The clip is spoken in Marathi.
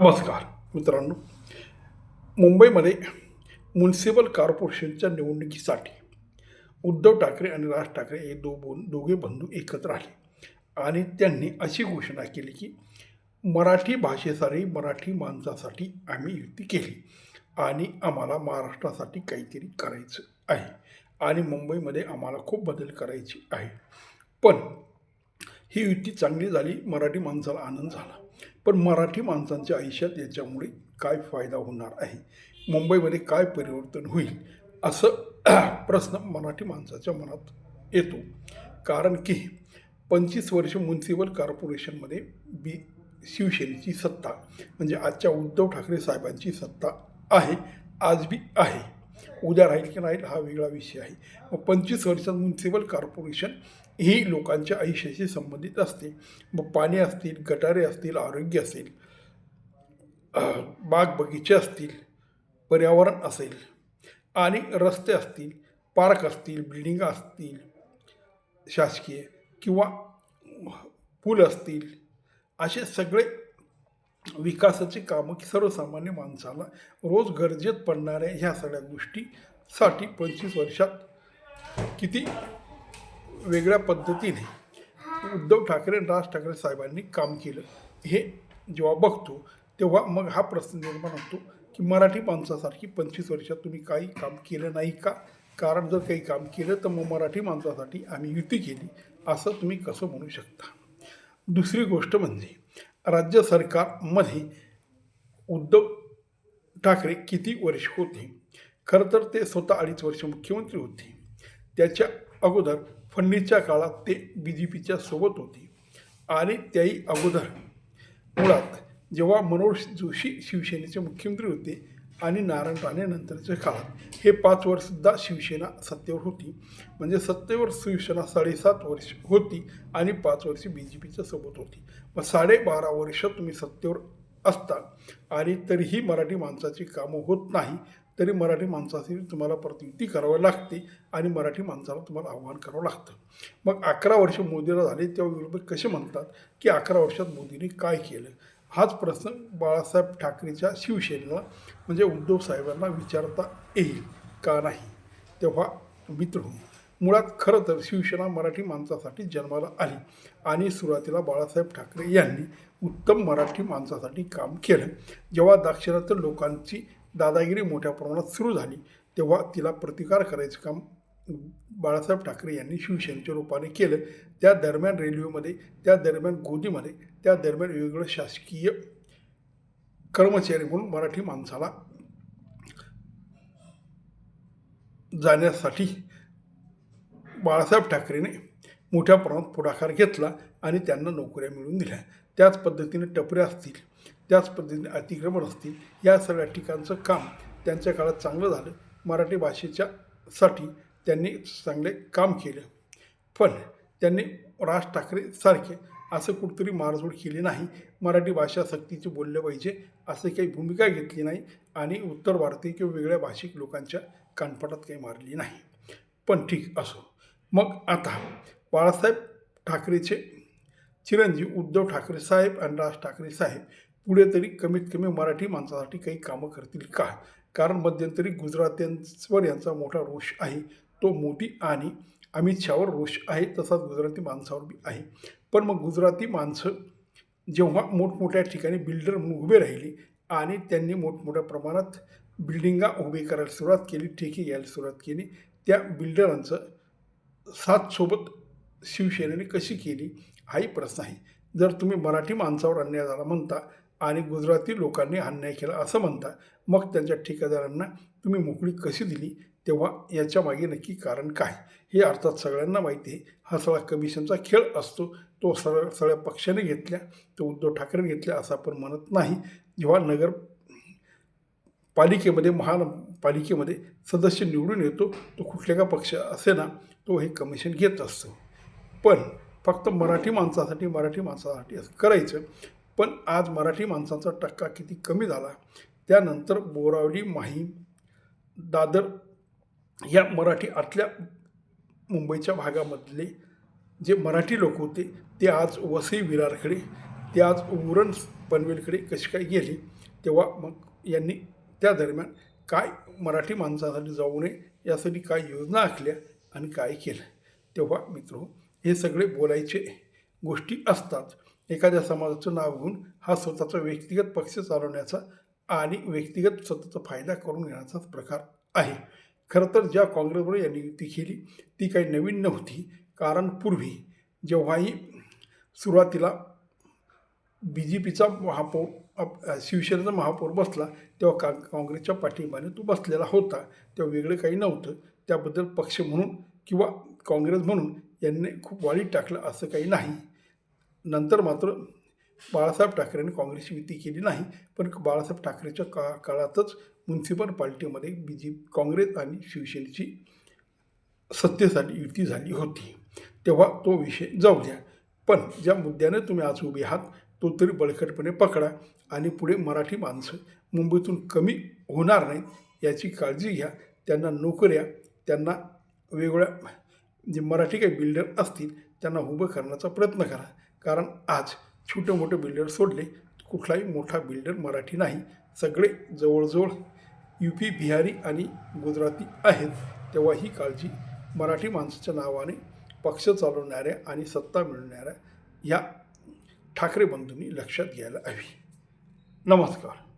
नमस्कार मित्रांनो. मुंबईमध्ये म्युनिसिपल कॉर्पोरेशनच्या निवडणुकीसाठी उद्धव ठाकरे आणि राज ठाकरे हे दोघे बंधू एकत्र आले आणि त्यांनी अशी घोषणा केली की मराठी भाषेसाठी मराठी माणसासाठी आम्ही युती केली आणि आम्हाला महाराष्ट्रासाठी काहीतरी करायचं आहे आणि मुंबईमध्ये आम्हाला खूप बदल करायचे आहे. पण ही युती चांगली झाली, मराठी माणसाला आनंद झाला. पण मराठी माणसांच्या आयुष्यात याच्यामुळे काय फायदा होणार आहे, मुंबईमध्ये काय परिवर्तन होईल, असं प्रश्न मराठी माणसाच्या मनात येतो. कारण की 25 वर्ष म्युनिसिपल कॉर्पोरेशनमध्ये शिवसेनेची सत्ता, म्हणजे आजच्या उद्धव ठाकरे साहेबांची सत्ता आहे, आज बी आहे. उद्या राहील की नाही हा वेगळा विषय आहे. मग 25 वर्षात म्युनिसिपल कॉर्पोरेशन ही लोकांच्या आयुष्याशी संबंधित असते. मग पाणी असतील, गटारे असतील, आरोग्य असेल, बाग बगीचे असतील, पर्यावरण असेल आणि रस्ते असतील, पार्क असतील, बिल्डिंग असतील शासकीय किंवा पूल असतील, असे सगळे विकासाची कामं सर्वसामान्य माणसाला रोज गरजेत पडणाऱ्या ह्या सगळ्या गोष्टीसाठी 25 वर्षात किती वेगळ्या पद्धतीने उद्धव ठाकरे आणि राज ठाकरे साहेबांनी काम केलं हे जेव्हा बघतो तेव्हा मग हा प्रश्न निर्माण होतो की मराठी माणसासारखी 25 वर्षात तुम्ही काही काम केलं नाही का? कारण जर काही काम केलं तर मग मराठी माणसासाठी आम्ही युती केली असं तुम्ही कसं म्हणू शकता? दुसरी गोष्ट म्हणजे राज्य सरकारमध्ये उद्धव ठाकरे किती वर्ष होते? खरं तर ते स्वतः 2.5 वर्ष मुख्यमंत्री होते. त्याच्या अगोदर फडणवीसच्या काळात ते BJPच्या सोबत होते आणि त्याही अगोदर मुळात जेव्हा मनोहर जोशी शिवसेनेचे मुख्यमंत्री होते आणि नारायण राणे नंतरच्या काळात हे 5 वर्षसुद्धा शिवसेना सत्तेवर होती. म्हणजे सत्तेवर शिवसेना 7.5 वर्ष होती आणि 5 वर्ष BJPच्या सोबत होती. मग 12.5 वर्ष तुम्ही सत्तेवर असता आणि तरीही मराठी माणसाची कामं होत नाही, तरी मराठी माणसाची तुम्हाला प्रतियुक्ती करावी लागते आणि मराठी माणसाला तुम्हाला आव्हान करावं लागतं. मग 11 वर्ष मोदीला झाले तेव्हा विरोधक कसे म्हणतात की 11 वर्षात मोदींनी काय केलं? हाच प्रश्न बाळासाहेब ठाकरेच्या शिवसेनेला म्हणजे उद्धव साहेबांना विचारता येईल का नाही? तेव्हा मित्रांनो, मुळात खरं तर शिवसेना मराठी माणसासाठी जन्माला आली आणि सुरुवातीला बाळासाहेब ठाकरे यांनी उत्तम मराठी माणसासाठी काम केलं. जेव्हा दाक्षिणात्य लोकांची दादागिरी मोठ्या प्रमाणात सुरू झाली तेव्हा तिला प्रतिकार करायचं काम बाळासाहेब ठाकरे यांनी शिवसेनेच्या रूपाने केलं. त्या दरम्यान रेल्वेमध्ये, त्या दरम्यान गोदीमध्ये, त्या दरम्यान वेगवेगळं शासकीय कर्मचारी म्हणून मराठी माणसाला जाण्यासाठी बाळासाहेब ठाकरेने मोठ्या प्रमाणात पुढाकार घेतला आणि त्यांना नोकऱ्या मिळवून दिल्या. त्याच पद्धतीने टपऱ्या असतील, त्याच पद्धतीने अतिक्रमण असतील, या सगळ्या ठिकाणचं काम त्यांच्या काळात चांगलं झालं. मराठी भाषेच्या साठी त्यांनी चांगले काम केलं. पण त्यांनी राज ठाकरेसारखे असं कुठंतरी मारझोड केली नाही, मराठी भाषा सक्तीचे बोलले पाहिजे असं काही भूमिका घेतली नाही आणि उत्तर भारतीय किंवा वेगळ्या भाषिक लोकांच्या कानपटात काही मारली नाही. पण ठीक असो. मग आता बाळासाहेब ठाकरेचे चिरंजीव उद्धव ठाकरे साहेब आणि राज ठाकरे साहेब पुढे तरी कमीत कमी मराठी माणसासाठी काही कामं करतील का? कारण मध्यंतरी गुजरात्यांवर यांचा मोठा रोष आहे, तो मोदी आणि अमित शहावर रोष आहे, तसाच गुजराती माणसावर बी आहे. पण मग गुजराती माणसं जेव्हा मोठमोठ्या ठिकाणी बिल्डर म्हणून उभे राहिले आणि त्यांनी मोठमोठ्या प्रमाणात बिल्डिंगा उभे करायला सुरुवात केली, ठेके घ्यायला सुरुवात केली, त्या बिल्डरांचं साथ सोबत शिवसेनेने कशी केली हाही प्रश्न आहे. जर तुम्ही मराठी माणसावर अन्याय झाला म्हणता आणि गुजराती लोकांनी अन्याय केला असं म्हणता, मग त्यांच्या ठेकेदारांना तुम्ही मोकळी कशी दिली? तेव्हा याच्या मागे नक्की कारण काय हे अर्थात सगळ्यांना माहिती आहे. हा सगळा कमिशनचा खेळ असतो. तो सगळ्या पक्षाने घेतल्या, तो उद्धव ठाकरे घेतल्या असं आपण म्हणत नाही. जेव्हा पालिकेमध्ये महापालिकेमध्ये सदस्य निवडून येतो तो कुठल्या का पक्ष असे ना, तो हे कमिशन घेत असतो. पण फक्त मराठी माणसासाठी असं करायचं. पण आज मराठी माणसाचा टक्का किती कमी झाला. त्यानंतर बोरावली, माहीम, दादर या मराठी आतल्या मुंबईच्या भागामधले जे मराठी लोक होते ते आज वसई विरारकडे, ते आज उरण पनवेलकडे कशी काय गेली, तेव्हा मग यांनी त्या दरम्यान काय मराठी माणसासाठी जाऊ नये यासाठी काय योजना आखल्या आणि काय केलं. तेव्हा मित्रो, हे सगळे बोलायचे गोष्टी असतात. एखाद्या समाजाचं नाव घेऊन हा स्वतःचा व्यक्तिगत पक्ष चालवण्याचा आणि व्यक्तिगत स्वतःचा फायदा करून घेण्याचाच प्रकार आहे. खरं तर ज्या काँग्रेसबरोबर यांनी युती केली ती काही नवीन नव्हती. कारण पूर्वी जेव्हाही सुरुवातीला BJPचा महापौर शिवसेनेचा महापौर बसला तेव्हा काँग्रेसच्या पाठिंबाने तो बसलेला होता. तेव्हा वेगळं काही नव्हतं. त्याबद्दल पक्ष म्हणून किंवा काँग्रेस म्हणून यांनी खूप वाईट टाकलं असं काही नाही. नंतर मात्र बाळासाहेब ठाकरेंनी काँग्रेसची युती केली नाही, पण बाळासाहेब ठाकरेच्या काळातच म्युन्सिपल काँग्रेस आणि शिवसेनेची सत्तेसाठी युती झाली होती. तेव्हा तो विषय जाऊ द्या. पण ज्या मुद्द्याने तुम्ही आज उभे आहात तो तरी बळकटपणे पकडा आणि पुढे मराठी माणसं मुंबईतून कमी होणार नाहीत याची काळजी घ्या. त्यांना नोकऱ्या, त्यांना वेगवेगळ्या जे मराठी काही बिल्डर असतील त्यांना उभं करण्याचा प्रयत्न करा. कारण आज छोटे मोठे बिल्डर सोडले कुठलाही मोठा बिल्डर मराठी नाही. सगळे जवळजवळ UP, बिहारी आणि गुजराती आहेत. तेव्हा ही काळजी मराठी माणसाच्या नावाने पक्ष चालवणाऱ्या आणि सत्ता मिळवणाऱ्या या ठाकरे बंधूंनी लक्षात घ्यायला हवी. नमस्कार.